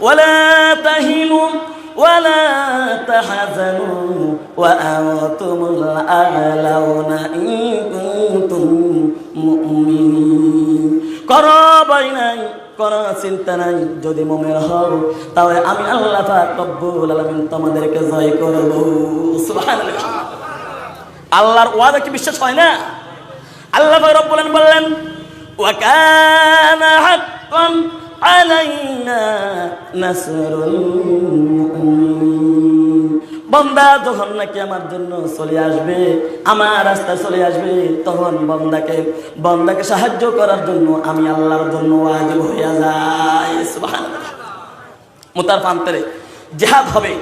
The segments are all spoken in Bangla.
ওয়ালা তাহিনু ওয়ালা তাহজানু ওয়া আনতুমুল আ'লাউনা ইন কুনতুম মুমিনিন। করো ভয় নাই, কোনো চিন্তা নাই, যদি মুমিন হও তাহলে আমি আল্লাহ পাক রব্বুল আলামিন তোমাদেরকে জয় করব। সুবহানাল্লাহ। আল্লাহর ওয়াদা কি বিশ্বাস হয় না? আল্লাহ পাক রব্বুল আলামিন বললেন ওয়া কানা হাক্কান আলাইনা নাসরুল মুমিনিন। বান্দা যখন নাকি আমার জন্য চলে আসবে, আমার রাস্তায় চলে আসবে, তখন বান্দাকে সাহায্য করার জন্য আমি আল্লাহর জন্য ওয়াজিব হইয়া যাই। সুবহানাল্লাহ। মুতার প্রান্তরে জিহাদ হবে।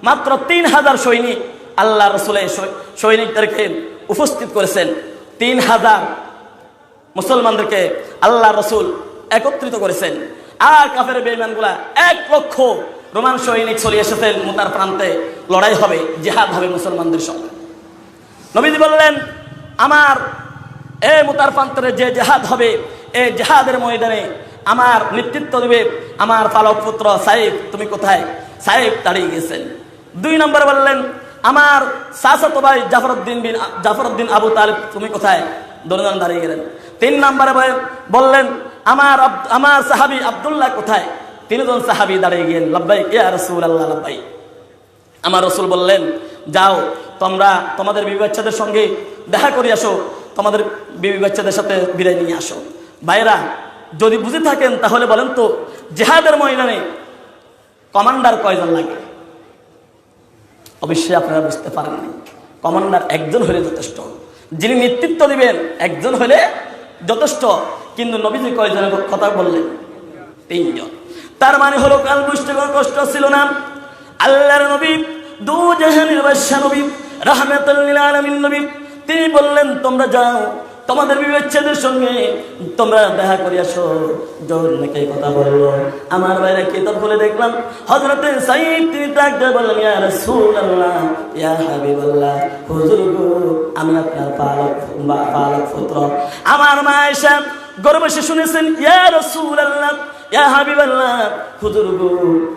মাত্র 3000 সৈনিক আল্লাহ রাসূলের সৈনিকদেরকে উপস্থিত করেছেন। 3000 মুসলমানদেরকে আল্লাহ রাসূল একত্রিত করেছেন। আর কাফের বেঈমানগুলা 1 লক্ষ রোমান সৈনিক চলে এসেছেন। মুতার প্রান্তে লড়াই হবে, জিহাদ হবে মুসলমানদের সঙ্গে। নবীজি বললেন আমার এই মুতার প্রান্তরে যে জিহাদ হবে, এই জিহাদের ময়দানে আমার নেতৃত্ব দেবে আমার পালক পুত্র সাইফ। তুমি কোথায়? সাইফ দাঁড়িয়ে গেছেন। 2 নম্বর বললেন আমার চাচাতো ভাই জাফরউদ্দিন আবু তালিব, তুমি কোথায়? দুজন দাঁড়িয়ে গেলেন। 3 নম্বরে বললেন আমার সাহাবী আব্দুল্লাহ কোথায়? 3 জন সাহাবী দাঁড়িয়ে গেলেন। লাব্বাইক ইয়া রাসূলুল্লাহ, লাব্বাইক। আমার রাসূল বললেন যাও তোমরা তোমাদের বিবি বাচ্চাদের সঙ্গে দেখা করে আসো, তোমাদের বিবি বাচ্চাদের সাথে বিদায় নিয়ে আসো। ভাইরা যদি বুঝে থাকেন তাহলে বলেন তো জিহাদের ময়দানে কমান্ডার কয়জন লাগে? অবশ্যই আপনারা বুঝতে পারেন না। কমান্ডার একজন হলে যথেষ্ট, যিনি নেতৃত্ব দিবেন একজন হলে যথেষ্ট। কিন্তু নবীজি কয়জনের কথা বললেন? 3 জন। তার মানে হলো কাল বুঝতে কোনো কষ্ট ছিল না। আল্লাহর নবী, দু জাহানের বাদশা নবী, রাহমাতুল লিল আলামিন নবী, তিনি বললেন তোমরা যাও তোমাদের বিবেচ্ছেদের সঙ্গে তোমরা দেখা করে আসো। যখন নাকি কথা বললো আমার ভাইরা কিতাব খুলে দেখলাম হযরতে সাইদ তিনি ডাকতে বললেন ইয়া রাসূলুল্লাহ, ইয়া হাবিবাল্লাহ, হুজুর গো আমি আপনার পালক পুত্র। আমার মা আয়েশা গর্বে বসে শুনেছেন ইয়া রাসূলুল্লাহ, ইয়া হাবিবাল্লাহ, হুজুর গো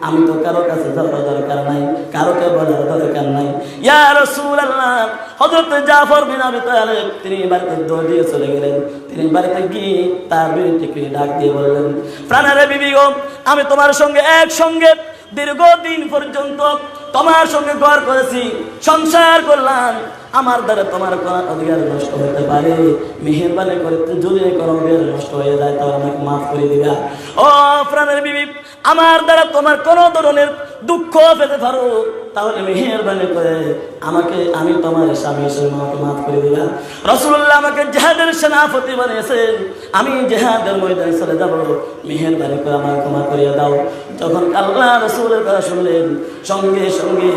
আমি তো কারো কাছে যাওয়ার দরকার নাই, কারোকে বলার দরকার নাই। ইয়া রাসূলুল্লাহ, হযরত জাফর বিন আবি তালিব তিনি বাড়িতে দৌড় দিয়ে চলে গেলেন। তিনি বাড়িতে গিয়ে তার বিবিকে ডাক দিয়ে বললেন প্রাণের বিবি গো, আমি তোমার সঙ্গে একসঙ্গে দীর্ঘদিন পর্যন্ত তোমার সঙ্গে ঘর করেছি, সংসার করলাম, আমার দ্বারা তোমার কোন অধিকার নষ্ট হতে পারে, মেহেরবানি করে যদি কোনো অধিকার নষ্ট হয়ে যায় তাহলে আমাকে মাফ করে দিবা। ও প্রাণের বিবি, আমার দ্বারা তোমার কোন ধরনের দুঃখ পেতে পারো তাহলে মেহেরবানি করে আমি তোমার স্বামী হিসেবে আমাকে মাফ করে দিবা। রাসূলুল্লাহ আমাকে জিহাদের সেনাপতি বানিয়েছেন, আমি জিহাদের ময়দানে চলে যাব, মেহেরবানি করে আমাকে ক্ষমা করিয়ে দাও। যখন আল্লাহ রাসূলের কথা শুনলেন সঙ্গে সঙ্গে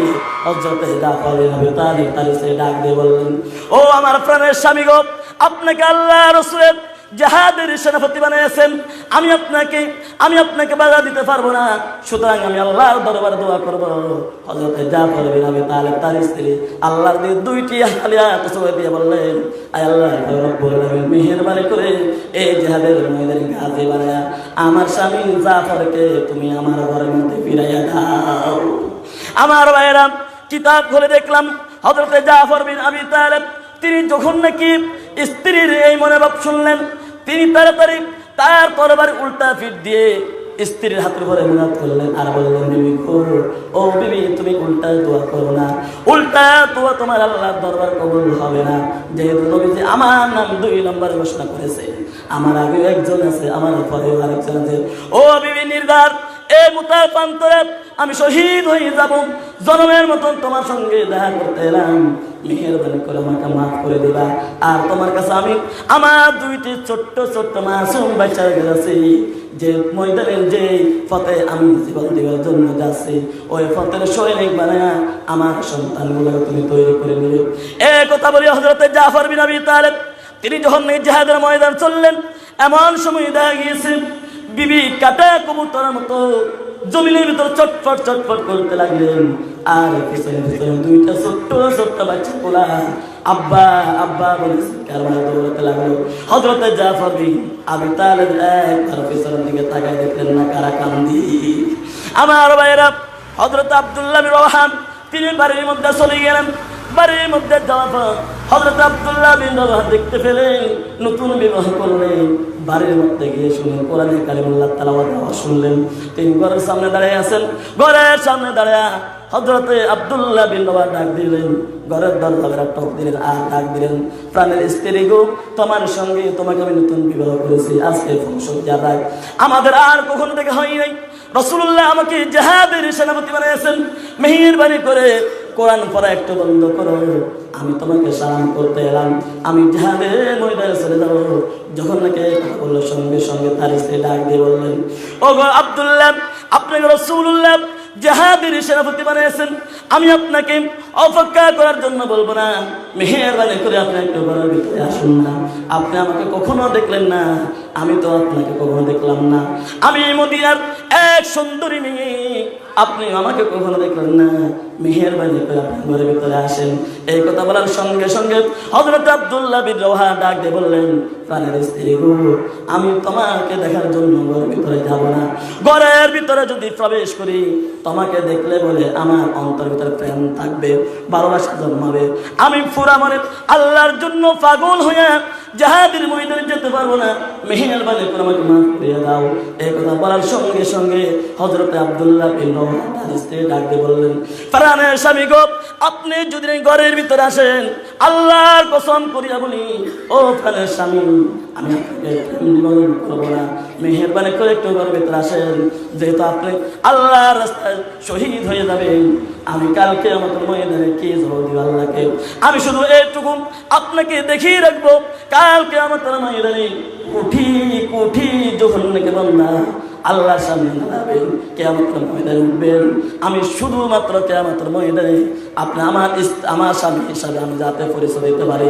হযরত জাফর বিন আবি তালিব তারিসে ডাক দিয়ে বললেন ও আমার প্রাণের স্বামী গো, আপনাকে আল্লাহ রাসূলের জিহাদের সেনাপতি বানিয়েছেন, আমি আপনাকে বাধা দিতে পারবো না, সুতরাং আমি আল্লাহর দরবারে দোয়া করব। হযরত জাফর বিন আবি তালিব তার স্ত্রী আল্লাহর দিয়ে 2টি হাত ছুঁয়ে দিয়ে বললেন আয় আল্লাহ রব্বুল আলামিন, মেহেরবানি করে এই জিহাদের ময়দানে গাজী বানায়া আমার স্বামী জাফরকে তুমি আমার ঘরের মধ্যে ফিরাইয়া দাও। আমার ভাইরা কিতাব খুলে দেখলাম হযরত জাফর বিন আবি তালিব তিনি যখন নাকি স্ত্রীর এই মনোভাব শুনলেন তিনি তাড়াতাড়ি তার তরবারি উল্টা ফিট দিয়ে স্ত্রীর হাতের উপরে মিনাত করলেন আর বললেন বিবি ও বিবি তুমি উল্টা দোয়া করো না, উল্টা দোয়া তোমার আল্লাহর দরবার কবুল হবে না। যেহেতু নবীজি আমার নাম 2 নম্বরে ঘোষণা করেছে, আমার আগে একজন আছে, আমার পরেও আরেকজন আছে। ও বিবি নির্ঘাত এই মুতার প্রান্তরে আমি শহীদ হয়ে যাব, জনমের মতন তোমার সঙ্গে দেখা করতে এলাম, মেহেরবানি করে আমাকে মাফ করে দিবা। আর তোমার কাছে আমি আমার 2টি ছোট্ট ছোট্ট মাসুম বাচ্চা গেছি, যে ময়দানের যে পথে আমি জীবন দেওয়ার জন্য যাচ্ছি ওই পথের সৈনিক বানায়া আমার সন্তানগুলো তুমি তৈরি করে নিবে। এই কথা বলি হযরত জাফর বিন আবি তালিব তিনি যখন জিহাদের ময়দান চললেন এমন সময় দেখা গিয়েছে বিবি কাটা কবুতরের মতো জমিনের ভিতর চটপট চটপট করতে লাগলেন। আর পিছনে পিছনে 2টা ছোট্ট ছোট্ট বাচ্চা পোলা আব্বা আব্বা বলে চিৎকার করে দৌড়াতে লাগলো। হযরত জাফর বিন আবি তালিব একবার পিছনের দিকে তাকায় দেখলেন না কারা কান্দি। আমার ভাইয়েরা, হযরত আব্দুল্লাহ বিন রওয়াহা তিনি বাড়ির মধ্যে চলে গেলেন। বাড়ির মধ্যে যাওয়ার পর হযরত আব্দুল্লাহ বিন রওয়াহা দেখতে পেলেন নতুন বিবাহ করলেন। বাড়ির মধ্যে গিয়ে শুনলেন কোরআনে কারিমুল্লাহ তেলাওয়াত শুনলেন। তিনি ঘরের সামনে দাঁড়িয়ে আছেন। ঘরের সামনে দাঁড়িয়ে হযরতে আব্দুল্লাহ বিন রওয়াহা ডাক দিলেন, ঘরের দরজাটা টক দিলেন আর ডাক দিলেন, প্রাণের স্ত্রী গো, তোমার সঙ্গে তোমাকে আমি নতুন বিবাহ করেছি, আজকে ফাংশন যারাই আমাদের আর কখনো দেখা হয় নাই। রাসূলুল্লাহ আমাকে জিহাদের সেনাপতি বানিয়েছেন, মেহেরবানি করে কোরআন পড়া একটু বন্ধ করো, আমি তোমাকে সালাম করতে এলাম, আমি জিহাদের ময়দানে চলে যাবো। যখন নাকি কথা বললো সঙ্গে সঙ্গে তার স্ত্রী ডাক দিয়ে বললেন, ও গো আব্দুল্লাহ, আপনাকে রাসূলুল্লাহ জিহাদের সেনাপতি বানিয়েছেন, আমি আপনাকে অপেক্ষা করার জন্য বলবো না, মেহেরবানি করে আপনি একটু ঘরের ভিতরে আসুন না। আপনি আমাকে কখনো দেখলেন না, আমি তো আপনাকে কখনো দেখলাম না, আমি মদিনার এক সুন্দরী মেয়ে, আপনি আমাকে কখনো দেখলেন না, মেহেরবানি করে আপনি ঘরের ভিতরে আসেন। এই কথা বলার সঙ্গে সঙ্গে হযরত আব্দুল্লাহ বিন রওয়াহা ডাক দিয়ে বললেন, প্রাণের স্ত্রী গো, আমি তোমাকে দেখার জন্য ঘরের ভিতরে যাব না। ঘরের ভিতরে যদি প্রবেশ করি, তোমাকে দেখলে বলে আমার অন্তরের ভিতরে প্রেম থাকবে, ভালোবাসা জন্মাবে, আমি পুরা মনে আল্লাহর জন্য পাগল হয়ে জিহাদের ময়দানে যেতে পারবো না, মেহেরবানি করে আমাকে মাফ করে দাও। এই কথা বলার সঙ্গে সঙ্গে হযরত আব্দুল্লাহ বিন রওয়াহা তার স্ত্রী ডাক দিয়ে বললেন, প্রাণের স্বামী গো, আপনি যদি ঘরের ভিতরে আসেন, আল্লাহর কসম করিয়া বলি, ও প্রাণের স্বামী, আমি আপনাকে নিবেদন করবো না, মেহেরবানি করে একটু ঘরের ভিতরে আসেন, যেহেতু আপনি আল্লাহর রাস্তায় শহীদ হয়ে যাবেন, আমি কালকে আমাদের ময়দানে কি জবাব দিব আল্লাহকে, আমি শুধু এইটুকু আপনাকে দেখিয়ে রাখবো, কালকে আমাদের ময়দানে কোটি কোটি জাহান্নামী বান্দা আল্লাহর সামনে দাঁড়াবেন, কিয়ামতের ময়দানে উঠবেন, আমি শুধুমাত্র কিয়ামতের ময়দানে আপনি আমার স্বামী হিসাবে আমি যাতে পরিচয় দিতে পারি,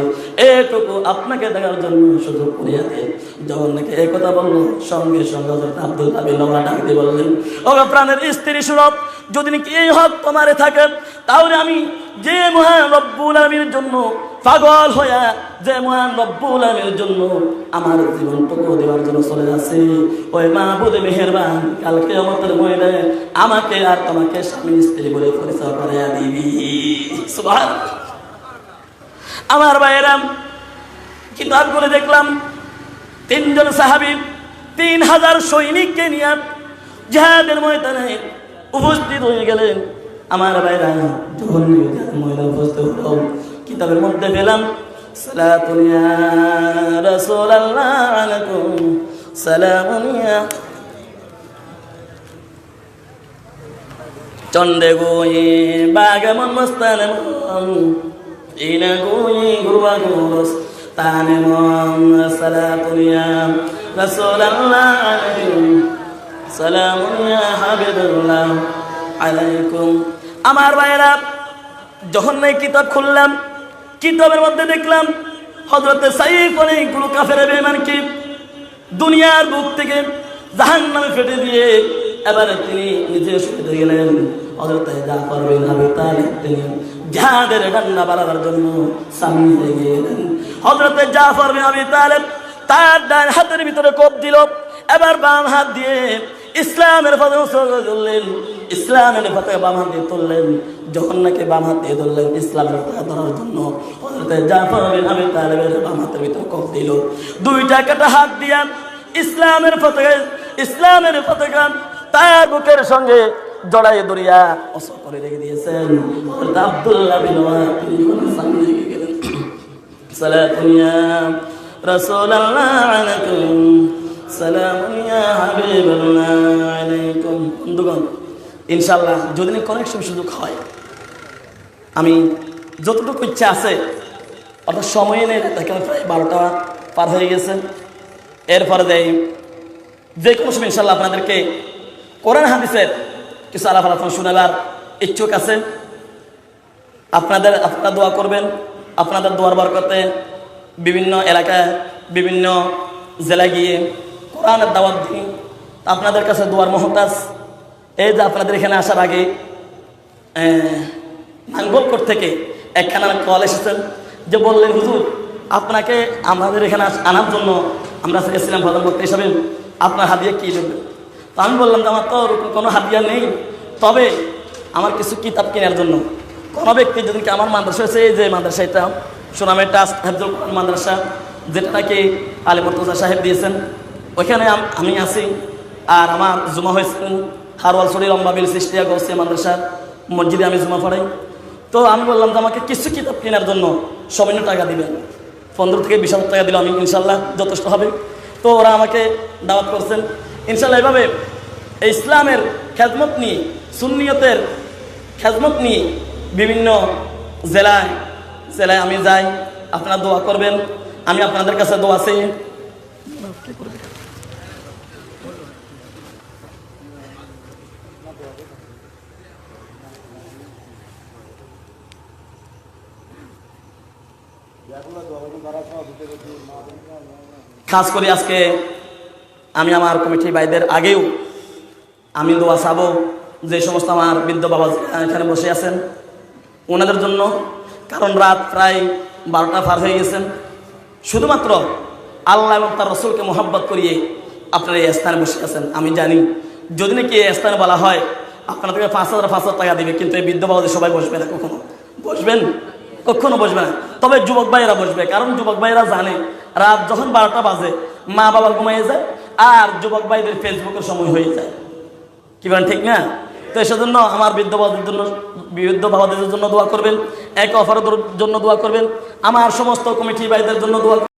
এটুকু আপনাকে দেখার জন্য সুযোগ করিয়া দেন। যখন নাকি এই কথা বললো, সঙ্গে সঙ্গে হযরত আব্দুল্লাহ বিন রওয়াহা ডাক দিয়ে বললেন, ও প্রাণের স্ত্রী সুরভ, যদি নাকি এই হক তোমারে থাকে, তাহলে আমি যে মহান রব্বুল আলামিনের জন্য পাগল হইয়া, যে মহান রব্বুল আলামিনের জন্য আমার জীবনটুকু দেওয়ার জন্য চলে যাচ্ছে, ওই মাহবুব মেহেরবান কালকে কিয়ামতের ময়দানে আমাকে আর তোমাকে স্বামী স্ত্রী বলে পরিচয় করাইয়া দিবি। সুবহানাল্লাহ। আমার ভাইয়েরা, কিতাব করে দেখলাম তিনজন সাহাবী 3000 সৈনিককে নিয়ে জিহাদের ময়দানে উপস্থিত হয়ে গেলেন। আমার ভাইরা, যখন ময়দানে উপস্থিত হলো, কিতাবের মধ্যে পেলাম, সালাতুন ইয়া রাসূলুল্লাহ আলাইকুম সালামুন ইয়া চন্ডে গোয়ে বাগমন মস্তানে মন ইনা গোয়ে গুরবা গোরস তানে মন, সালাতুন ইয়া রাসূলুল্লাহ আলাইকুম সালামুন ইয়া হাবিবাল্লাহ আলাইকুম। আমার ভাইরা, যখন নাই কিতাব খুললাম, কিতাবের মধ্যে দেখলাম হযরতে সাইফ অনেকগুলো কাফের বেঈমানকে দুনিয়ার বুক থেকে জাহান্নামে ফেটে দিয়ে এবারে তিনি নিজে শহীদ হয়ে গেলেন। হযরতে জাফর বিন আবি তালিব তিনি জিহাদের ডান্ডা বাড়াবার জন্য সামনে এগিয়ে গেলেন। হযরতে জাফর বিন আবি তালিব তার ডান হাতের ভিতরে কোপ দিল, এবার বাম হাত দিয়ে ইসলামের পতাকা ধরলেন, ইসলামের পতাকা বাম হাত দিয়ে তুললেন। যখন নাকি বাম হাত দিয়ে ধরলেন ইসলামের পতাকা ধরার জন্য, হযরতে জাফর বিন আবি তালিবের বাম হাতের ভিতরে কোপ দিল। দুইটা কাটা হাত দিয়া ইসলামের পতাকা তার বুকের সঙ্গে জড়াই ধরিয়া অসর করে রেখে দিয়েছেন। আব্দুল্লাহ বিন রওয়াহা তিনি সামনে এগিয়ে গেলেন, সালাতুন ইয়া রাসূলুল্লাহ আলাইকুম সালামুন ইয়া হাবিবাল্লাহ আলাইকুম। বন্ধুগণ, ইনশাআল্লাহ যদি কানেকশন সুযোগ হয়, আমি যতটুকু ইচ্ছা আছে, অর্থাৎ সময় নেই, দেখেন প্রায় 12টা পার হয়ে গেছে, এরপরে যে কোনো সময় ইনশাআল্লাহ আপনাদেরকে কোরআন হাদিসের কিছু আলাপ আলোচনা শোনাবার ইচ্ছুক আছে। আপনারা দোয়া করবেন, আপনাদের দোয়ার বরকতে বিভিন্ন এলাকায় বিভিন্ন জেলায় গিয়ে কোরআনের দাওয়াত দিই, আপনাদের কাছে দোয়ার মহতাজ। এই যে আপনাদের এখানে আসার আগে নাঙ্গলকোট থেকে একখানা কল এসেছেন, যে বললেন হুজুর আপনাকে আমাদের এখানে আনার জন্য আমরা গেছিলাম প্রধান বক্তা হিসাবে, আপনার হাদিয়া কী দেবেন? তো তো আমি বললাম যে আমার তো কোনো হাদিয়া নেই, তবে আমার কিছু কিতাব কেনার জন্য কোনো ব্যক্তি যদি কি আমার মাদ্রাসা হয়েছে, এই যে মাদ্রাসা এটা সুনামের ট্রাস্ট হেফজুল কোরআন মাদ্রাসা, যেটা নাকি আলী মুর্তজা সাহেব দিয়েছেন, ওইখানে আমি আছি। আর আমার জুমা হয়েছেন হারওয়াল শরী লম্বাবিল সৃষ্টিয়া গৌসিয়া মাদ্রাসার মসজিদে আমি জুমা পড়াই। তো আমি বললাম যে আমাকে কিছু কিতাব কেনার জন্য সামান্য টাকা দিবেন, 15 থেকে 20 হাজার টাকা দিলে আমি ইনশাল্লাহ যথেষ্ট হবে। তো ওরা আমাকে দাওয়াত করছেন ইনশাল্লাহ। এভাবে ইসলামের খেদমত নিয়ে, সুন্নিয়তের খেদমত নিয়ে বিভিন্ন জেলায় জেলায় আমি যাই। আপনারা দোয়া করবেন, আমি আপনাদের কাছে দোয়া চাই। খাস করে আজকে আমি আমার কমিটির ভাইদের আগেও আমি দোয়া চাবো, যে সমস্ত আমার বৃদ্ধ বাবা এখানে বসে আছেন ওনাদের জন্য, কারণ রাত প্রায় 12টা পার হয়ে গেছেন। শুধুমাত্র আল্লাহ এবং তার রসুলকে মোহাব্বত করিয়ে আপনারা এই স্থানে বসে আছেন। আমি জানি যদি নাকি এই স্থানে বলা হয় আপনাদেরকে 5,000 টাকা দিবে, কিন্তু এই বৃদ্ধ বাবাদের সবাই বসবে না, কখনো বসবেন, কখনো বসবে না। তবে যুবক ভাইয়েরা বসবে, কারণ যুবক ভাইয়েরা জানে রাত যখন 12টা বাজে মা বাবা ঘুমাইয়ে যায়, আর যুবক ভাইদের ফেসবুকের সময় হয়ে যায়। কি বলেন, ঠিক না? তো সেজন্য আমার বৃদ্ধ বাবাদের জন্য দোয়া করবেন, এক অফারের জন্য দোয়া করবেন, আমার সমস্ত কমিটি ভাইদের জন্য দোয়া